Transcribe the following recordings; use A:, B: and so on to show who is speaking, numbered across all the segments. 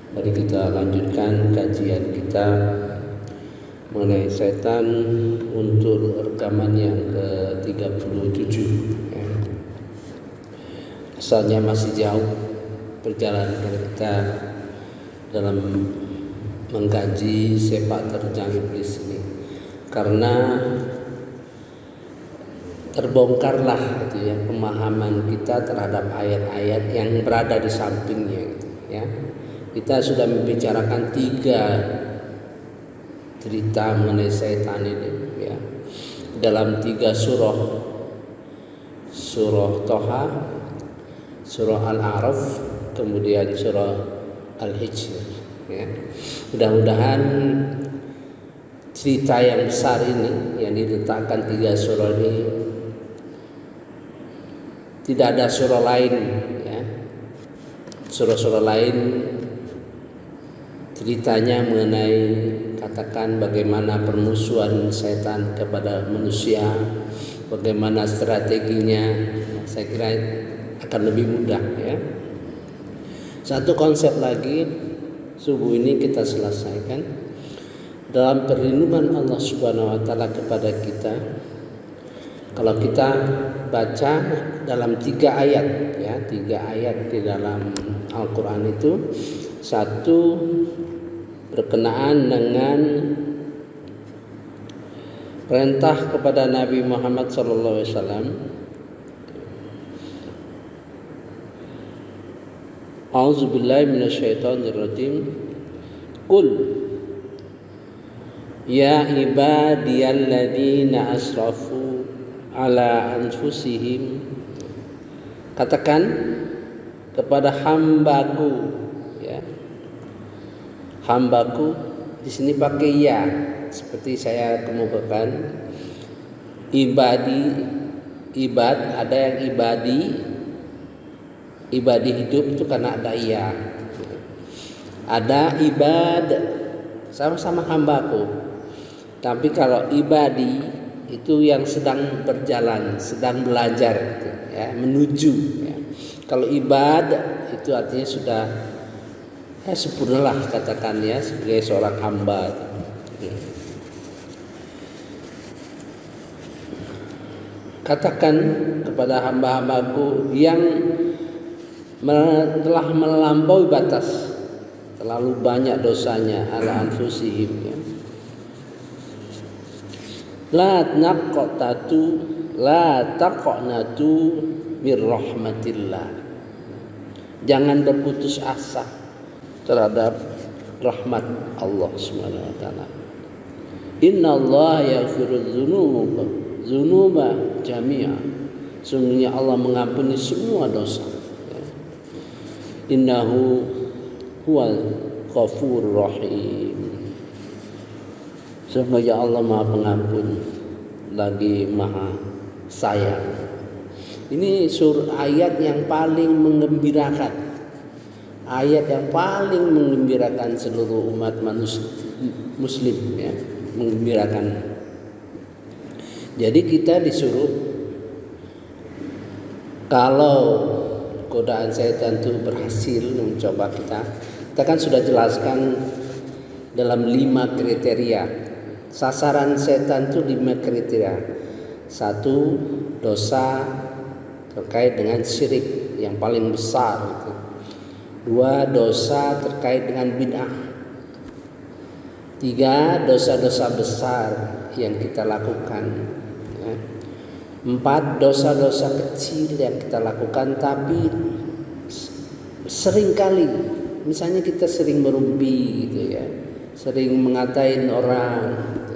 A: Mari kita lanjutkan kajian kita mengenai setan untuk rekaman yang ke-37 ya. Asalnya masih jauh perjalanan kita dalam mengkaji sepak terjang iblis ini, karena terbongkarlah gitu ya pemahaman kita terhadap ayat-ayat yang berada di sampingnya gitu, ya. Kita sudah membicarakan 3 cerita mengenai setan ini ya, dalam 3 surah Toha, surah Al-A'raf, kemudian surah Al-Hijr ya. Mudah-mudahan cerita yang besar ini yang diletakkan 3 surah ini, tidak ada surah lain ya, surah-surah lain ceritanya mengenai katakan bagaimana permusuhan setan kepada manusia, bagaimana strateginya. Saya kira akan lebih mudah ya. Satu konsep lagi subuh ini kita selesaikan dalam perlindungan Allah Subhanahu wa taala kepada kita. Kalau kita baca dalam 3 ayat ya, 3 ayat di dalam Al-Qur'an itu, satu berkenaan dengan perintah kepada Nabi Muhammad SAW. A'udzubillahi minasyaitonirrajim. Qul ya ibadiyalladzina asrafu ala anfusihim. Katakan kepada hambaku ya. Hambaku di sini pakai ya, seperti saya kemukakan. Ibad ada yang ibadi hidup itu karena ada ya. Ada ibad sama-sama hambaku. Tapi kalau ibadi itu yang sedang berjalan, sedang belajar gitu, ya, menuju ya. Kalau ibad itu artinya sudah sempurnalah katakan ya, sebagai seorang hamba. Katakan kepada hamba-hambaku yang telah melampaui batas, terlalu banyak dosanya, ala anfusihim ya. La taqnatu mir rahmatillah. Jangan berputus asa terhadap rahmat Allah Subhanahu wa taala. Innallaha yaghfirudz dzunuba jami'a. Sungguhnya Allah mengampuni semua dosa. Innahu huwal ghafurur rahim. Sungguhnya Allah Maha Pengampun lagi Maha Sayang. Ini ayat yang paling menggembirakan, ayat yang paling menggembirakan seluruh umat manusia muslim ya, menggembirakan. Jadi kita disuruh, kalau godaan setan itu berhasil mencoba kita kan sudah jelaskan dalam 5 kriteria. Sasaran setan itu 5 kriteria. 1, dosa terkait dengan syirik yang paling besar itu. 2, dosa terkait dengan bid'ah. 3, dosa-dosa besar yang kita lakukan ya. 4, dosa-dosa kecil yang kita lakukan tapi seringkali, misalnya kita sering merumpi gitu ya, sering mengatain orang gitu.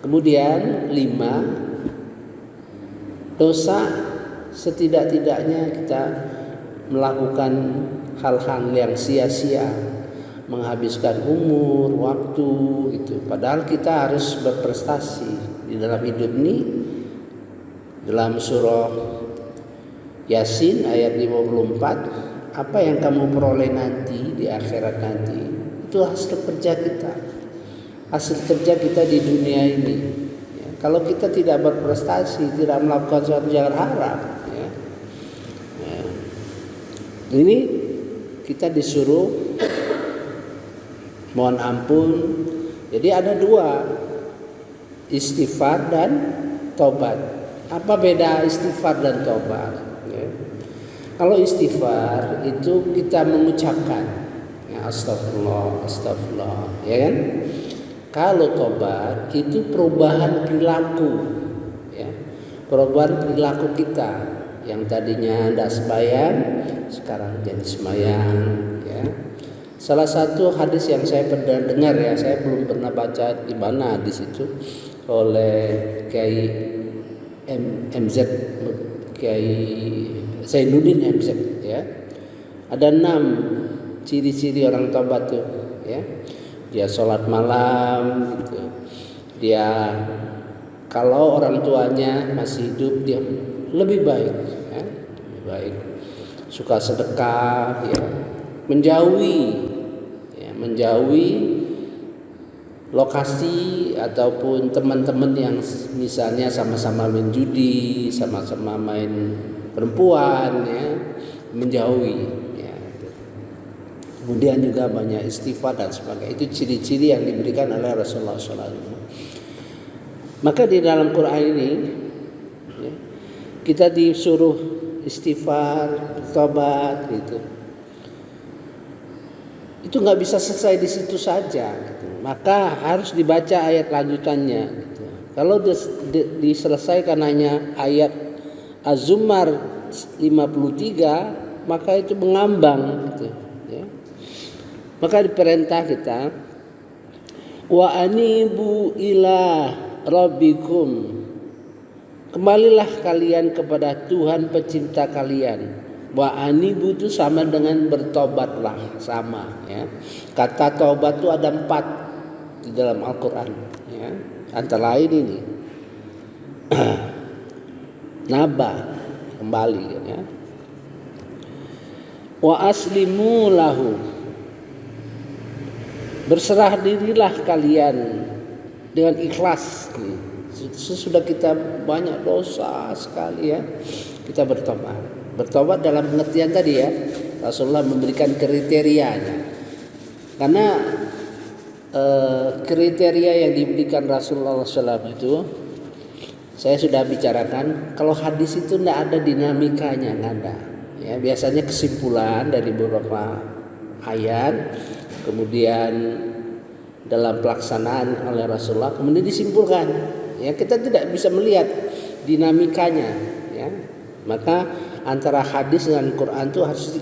A: Kemudian 5, dosa setidak-tidaknya kita melakukan hal-hal yang sia-sia, menghabiskan umur, waktu gitu. Padahal kita harus berprestasi di dalam hidup ini. Dalam surah Yasin ayat 54, apa yang kamu peroleh nanti di akhirat nanti itu hasil kerja kita, hasil kerja kita di dunia ini ya. Kalau kita tidak berprestasi, tidak melakukan sesuatu, jangan harap ya. Ini kita disuruh mohon ampun. Jadi ada dua, istighfar dan tobat. Apa beda istighfar dan tobat? Ya. Kalau istighfar itu kita mengucapkan, ya, astagfirullah, astagfirullah, ya kan? Kalau tobat itu perubahan perilaku, ya, perubahan perilaku kita yang tadinya tidak sembahyang sekarang jadi sembahyang, ya. Salah satu hadis yang saya pernah dengar, ya, saya belum pernah baca di mana hadis itu, oleh Kiai MZ, Kiai Zainuddin MZ, ya. Ada 6 ciri-ciri orang tobat tuh, ya. Dia sholat malam gitu. Dia kalau orang tuanya masih hidup dia lebih baik, ya, lebih baik. Suka sedekah, ya. Menjauhi lokasi ataupun teman-teman yang misalnya sama-sama main judi, sama-sama main perempuan, ya, menjauhi, ya. Kemudian juga banyak istighfar dan sebagainya. Itu ciri-ciri yang diberikan oleh Rasulullah SAW. Maka di dalam Quran ini, ya, kita disuruh istighfar, tobat, gitu. Itu nggak bisa selesai di situ saja, gitu. Maka harus dibaca ayat lanjutannya, gitu. Kalau diselesaikan hanya ayat Az-Zumar 53, maka itu mengambang, gitu, ya. Maka diperintah kita, wa anibu ila rabbikum, kembalilah kalian kepada Tuhan pencipta kalian. Wa anibu itu sama dengan bertobatlah, sama, ya. Kata tobat itu ada 4 di dalam Al-Quran, ya. Antara lain ini naba, kembali, ya. Wa aslimu lahu, berserah dirilah kalian dengan ikhlas. Sesudah kita banyak dosa sekali, ya, kita bertobat. Bertobat dalam pengertian tadi, ya, Rasulullah memberikan kriterianya. Karena kriteria yang diberikan Rasulullah SAW itu saya sudah bicarakan. Kalau hadis itu tidak ada dinamikanya, nggak ada, ya. Biasanya kesimpulan dari beberapa ayat, kemudian dalam pelaksanaan oleh Rasulullah kemudian disimpulkan, ya. Kita tidak bisa melihat dinamikanya, ya. Maka antara hadis dengan Quran itu harus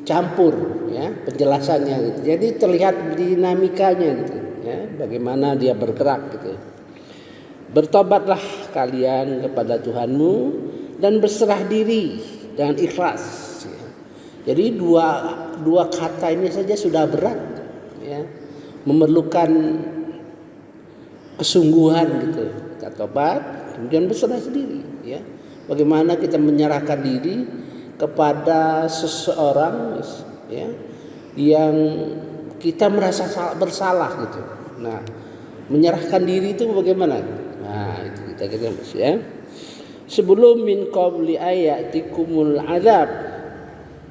A: dicampur, ya, penjelasannya, gitu. Jadi terlihat dinamikanya, gitu, ya, bagaimana dia bergerak, gitu. Bertobatlah kalian kepada Tuhanmu dan berserah diri dengan ikhlas, ya. Jadi dua kata ini saja sudah berat, ya, memerlukan kesungguhan, gitu. Kita tobat, kemudian berserah diri, ya. Bagaimana kita menyerahkan diri kepada seseorang, ya, yang kita merasa bersalah, gitu. Nah, menyerahkan diri itu bagaimana? Nah, itu kita, ya. Sebelum min qabli ayatikumul azab,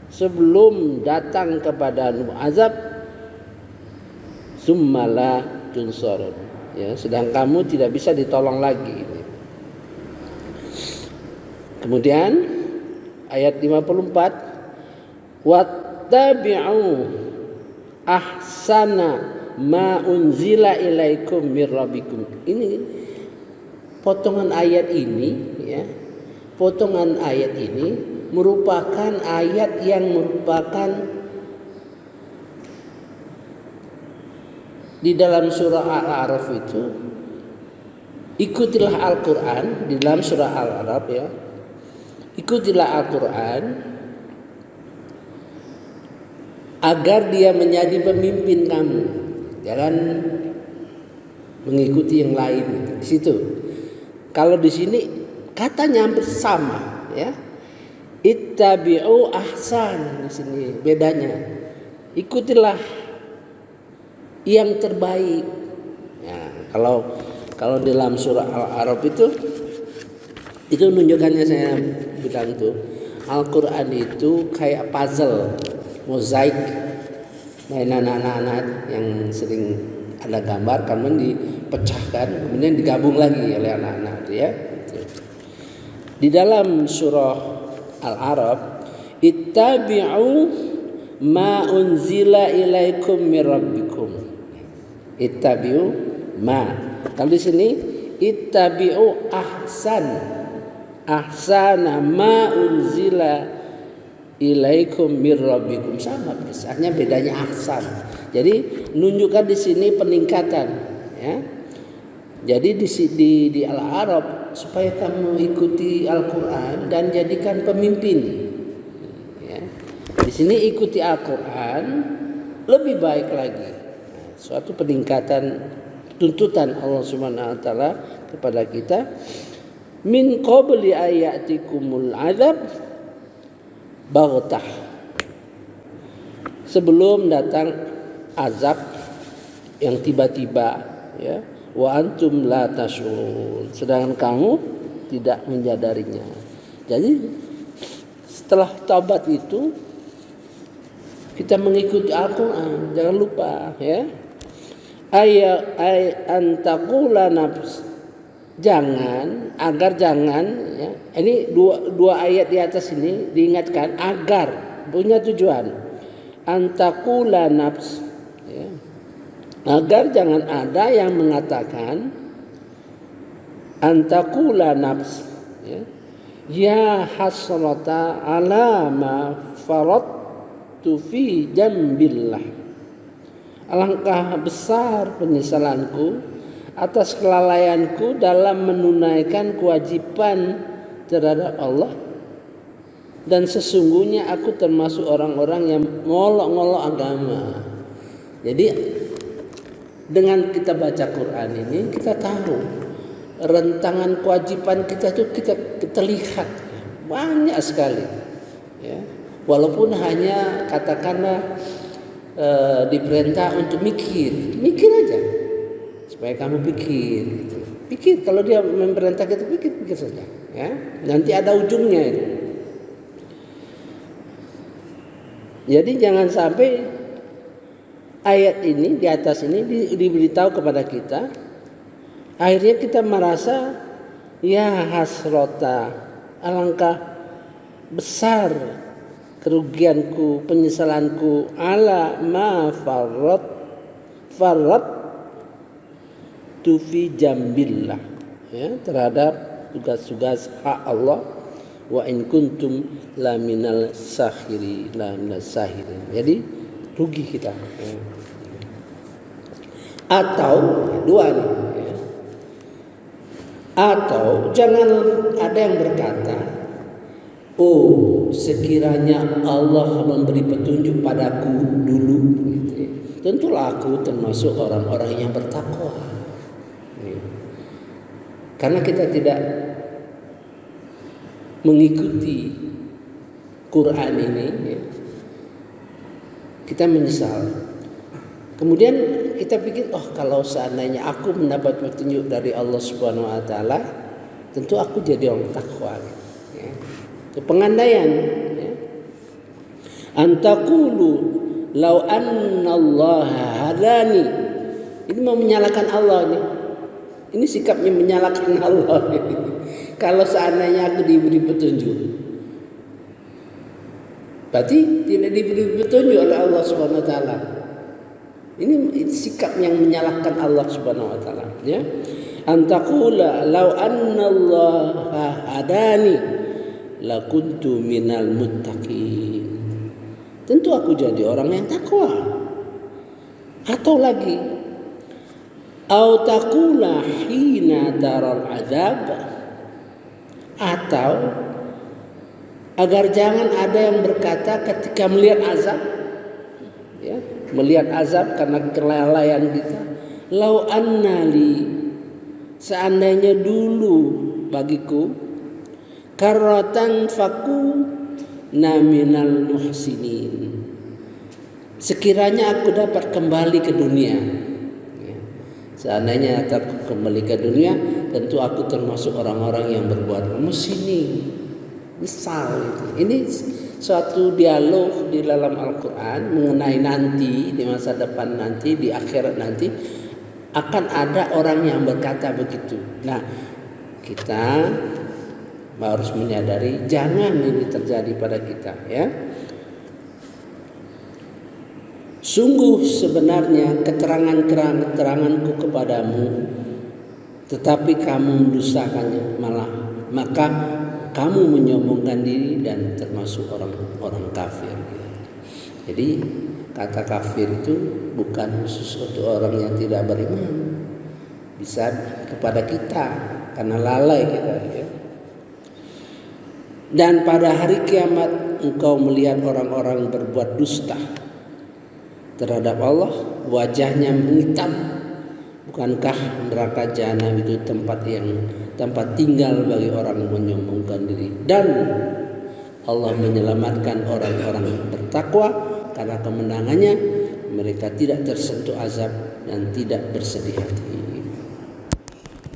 A: sebelum datang kepadamu azab, summala tunsarun, ya, sedang kamu tidak bisa ditolong lagi. Kemudian ayat 54, wattabi'u ahsana ma unzila ilaikum mir rabbikum. Ini potongan ayat ini, ya, potongan ayat ini merupakan ayat yang merupakan di dalam surah Al-A'raf itu. Ikutilah Al-Quran di dalam surah Al-A'raf, ya. Ikutilah Al-Quran agar dia menjadi pemimpin kamu. Jangan mengikuti yang lain. Di situ. Kalau di sini katanya hampir sama, ya. Ittabi'u ahsan, di sini bedanya. Ikutilah yang terbaik. Ya, kalau dalam surah Al-A'raf itu menunjukkannya, saya bilang tuh, Al-Quran itu kayak puzzle, mozaik, mainan anak-anak yang sering ada gambar, kemudian dipecahkan, kemudian digabung lagi oleh anak-anak itu ya. Di dalam surah Al-A'raf, ittabi'u ma unzila ilaikum mir rabbikum. Ittabi'u ma. Kalau di sini ittabi'u ahsana ma unzila ilaikum mir rabbikum, sama besarnya, bedanya ahsan. Jadi menunjukkan di sini peningkatan ya. Jadi di Al-A'raf supaya kamu ikuti Al-Qur'an dan jadikan pemimpin. Ya. Di sini ikuti Al-Qur'an lebih baik lagi. Nah, suatu peningkatan tuntutan Allah Subhanahu wa taala kepada kita, min qabli ayatikumul azab baghtah, sebelum datang azab yang tiba-tiba ya, wa antum la tashurun, sedangkan kamu tidak menyadarinya. Jadi setelah taubat itu kita mengikuti Al-Qur'an, jangan lupa ya. Ay antaqula nafs, jangan, agar jangan ya. Ini dua ayat di atas ini diingatkan agar punya tujuan. Antaqula nafs ya. Agar jangan ada yang mengatakan antaqula nafs ya, ya hasrata ala ma faradtu fi jambillah, alangkah besar penyesalanku atas kelalaianku dalam menunaikan kewajiban terhadap Allah, dan sesungguhnya aku termasuk orang-orang yang ngolok-ngolok agama. Jadi dengan kita baca Quran ini kita tahu rentangan kewajiban kita itu kita lihat banyak sekali ya. Walaupun hanya katakanlah diperintah untuk mikir aja supaya kamu pikir, kalau dia memerintah kita pikir saja ya, nanti ada ujungnya itu. Jadi jangan sampai ayat ini di atas ini diberitahu kepada kita, akhirnya kita merasa ya hasrota, alangkah besar kerugianku, penyesalanku, ala ma farrat tu fi jambillah ya, terhadap tugas-tugas hak Allah, wa in kuntum laminal sahirin. Jadi rugi kita ya. Atau dua nih ya. Atau jangan ada yang berkata, oh sekiranya Allah memberi petunjuk padaku dulu gitu ya, tentulah aku termasuk orang-orang yang bertakwa ya. Karena kita tidak mengikuti Quran ini ya, kita menyesal. Kemudian kita pikir, oh kalau seandainya aku mendapat petunjuk dari Allah Subhanahu wa taala, tentu aku jadi orang takwa ya. Itu pengandaian ya. Antaqulu law anna Allah hadani, ini mau menyalahkan Allah nih. Ini sikapnya menyalahkan Allah. Kalau seandainya aku diberi petunjuk, berarti tidak diberi petunjuk oleh Allah Subhanahu wa taala. Ini sikap yang menyalahkan Allah Subhanahu wa taala ya. Antaqula law anna Allah hadani lakuntu minal muttaqin, tentu aku jadi orang yang takwa. Atau lagi, au taqula hina taral azab, atau agar jangan ada yang berkata ketika melihat azab ya, melihat azab karena kelalaian kita, lau annali, seandainya dulu bagiku karatan faku naminal muhsinin, sekiranya aku dapat kembali ke dunia ya. Seandainya aku kembali ke dunia, tentu aku termasuk orang-orang yang berbuat muhsinin. Misal ini suatu dialog di dalam Al-Quran mengenai nanti, di masa depan nanti, di akhirat nanti akan ada orang yang berkata begitu. Nah, kita harus menyadari jangan ini terjadi pada kita, ya. Sungguh sebenarnya keteranganku kepadamu, tetapi kamu mendustakannya, maka kamu menyombongkan diri dan termasuk orang kafir. Jadi kata kafir itu bukan khusus untuk orang yang tidak beriman, bisa kepada kita karena lalai kita, ya. Dan pada hari kiamat engkau melihat orang-orang berbuat dusta terhadap Allah, wajahnya menghitam. Bukankah neraka jahanam itu tempat tinggal bagi orang menyombongkan diri? Dan Allah menyelamatkan orang-orang bertakwa karena kemenangannya mereka tidak tersentuh azab dan tidak bersedih hati.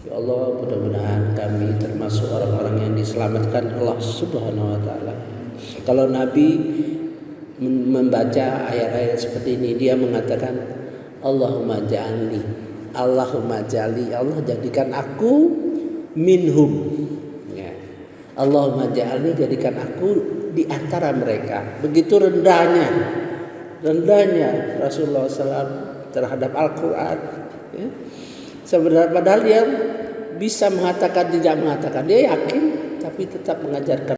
A: Ya Allah, mudah-mudahan kami termasuk orang-orang yang diselamatkan Allah Subhanahu wa taala. Kalau Nabi membaca ayat-ayat seperti ini, dia mengatakan Allahumma ja'alni, Allahumma ja'ali, Allah jadikan aku minhum, ya. Allahumma ja'alni, jadikan aku di antara mereka. Begitu rendahnya Rasulullah SAW terhadap Al-Quran, ya. Sebenarnya padahal dia bisa mengatakan tidak mengatakan, dia yakin tapi tetap mengajarkan